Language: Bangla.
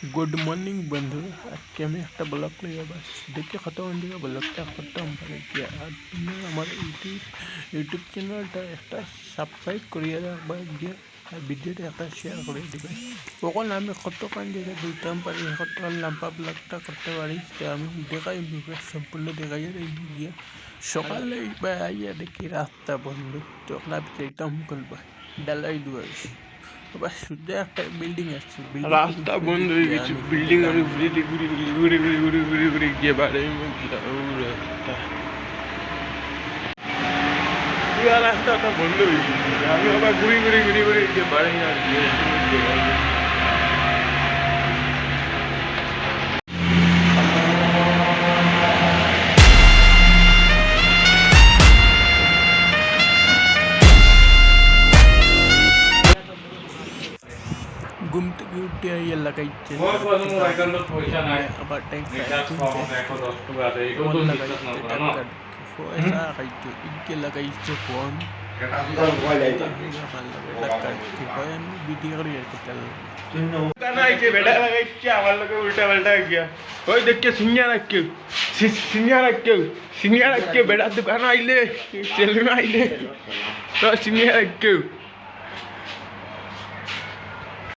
गुड मॉर्निंग बंधु आज के আমি একটা ব্লগ নিয়ে বাস দেখে কত বন্ধুরা ব্লগটা খতম করে গিয়া আর তুমি আমার ইউটিউব চ্যানেলটা একটা সাবস্ক্রাইব করিয়ে রাখবা গিয়া আর ভিডিওটা একটা শেয়ার করে দিবে তখন আমি কতক্ষণ জায়গায় দুইটাম পারি কতক্ষণ লম্বা ব্লগটা করতে পারি তো আমি দেখাই সম্পূর্ণ দেখাই গিয়া সকালে আইয়া দেখি রাস্তা বন্ধ তখন আমি যেতাম করবা ডালাই দুয়ার বাস শুধু একটা বিল্ডিং আছে রাস্তা বন্ধ হয়ে গেছে বিল্ডিং আমি ঘুরে ঘুরে ঘুরে ঘুরে ঘুরে ঘুরে ঘুরে গিয়ে বাড়ি রাস্তাটা বন্ধ হয়ে গেছে আমি আবার ঘুরে ঘুরে ঘুরে ঘুরে গিয়ে বাড়ি আর গিয়ে घूम থেকে উঠে আইয়া লাগাইছে আবার টাইম পয়সা খাইছে ইনকে লাগাইছে ফোন ভিডিও করে আমার লোকে উল্টা পাল্টা গিয়া ওই দেখে সিঙ্গারা কেউ সিঙ্গারা কেউ বেড়া দোকান আইলে সেলুন আইলে সিঙ্গারা কেউ